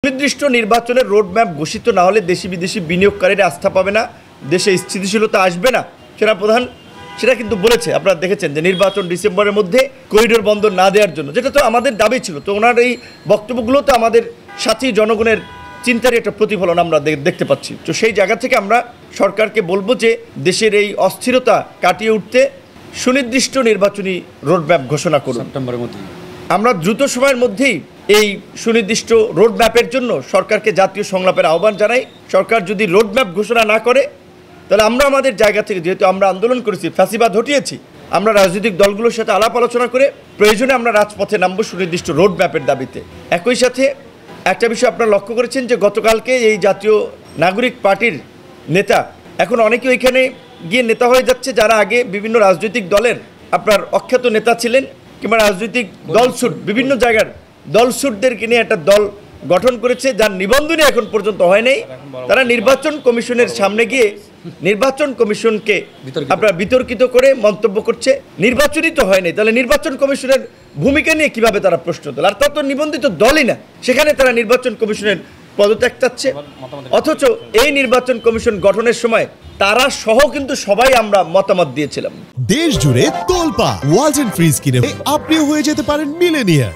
সুনির্দিষ্ট নির্বাচনের রোডম্যাপ ঘোষিত না হলে দেশি বিদেশি বিনিয়োগকারীরা আস্থা পাবে না, দেশে স্থিতিশীলতা আসবে না। সেনাপ্রধান সেটা কিন্তু বলেছে, আপনারা দেখেছেন যে নির্বাচন ডিসেম্বরের মধ্যে করিডোর বন্ধ না দেওয়ার জন্য, যেটা তো আমাদের দাবি ছিল। তো ওনার এই বক্তব্যগুলো তো আমাদের সাথী জনগণের চিন্তারই একটা প্রতিফলন আমরা দেখতে পাচ্ছি। তো সেই জায়গা থেকে আমরা সরকারকে বলবো যে দেশের এই অস্থিরতা কাটিয়ে উঠতে সুনির্দিষ্ট নির্বাচনী রোডম্যাপ ঘোষণা করুন সেপ্টেম্বরের মধ্যে। আমরা দ্রুত সময়ের মধ্যেই এই সুনির্দিষ্ট রোডম্যাপের জন্য সরকারকে জাতীয় সংলাপের আহ্বান জানাই। সরকার যদি রোডম্যাপ ঘোষণা না করে তাহলে আমরা আমাদের জায়গা থেকে, যেহেতু আমরা আন্দোলন করেছি, ফ্যাসিবাদ হটিয়েছি, আমরা রাজনৈতিক দলগুলোর সাথে আলাপ আলোচনা করে প্রয়োজনে আমরা রাজপথে নামবো সুনির্দিষ্ট রোডম্যাপের দাবিতে। একই সাথে একটা বিষয় আপনারা লক্ষ্য করেছেন যে গতকালকে এই জাতীয় নাগরিক পার্টির নেতা এখন অনেকে ওইখানে গিয়ে নেতা হয়ে যাচ্ছে, যারা আগে বিভিন্ন রাজনৈতিক দলের আপনার অখ্যাত নেতা ছিলেন, কিংবা রাজনৈতিক দলছুট, বিভিন্ন জায়গার দলছুটদেরকে নিয়ে একটা দল গঠন করেছে, যার নিবন্ধনই এখন পর্যন্ত হয় নাই। তারা নির্বাচন কমিশনের সামনে গিয়ে নির্বাচন কমিশনকে আপনার বিতর্কিত করে মন্তব্য করছে, নির্বাচনই তো হয়নি, তাহলে নির্বাচন কমিশনের ভূমিকা নিয়ে কিভাবে তারা প্রশ্ন তোলে? আর তারা তো নিবন্ধিত দলই না, সেখানে তারা নির্বাচন কমিশনের পদত্যাগ চাচ্ছে। অথচ এই নির্বাচন কমিশন গঠনের সময় তারা সহ কিন্তু সবাই আমরা মতামত দিয়েছিলাম। দেশ জুড়ে তোলপা ওয়ালটন ফ্রিজ কিনে আপনিও হয়ে যেতে পারেন মিলেনিয়ার।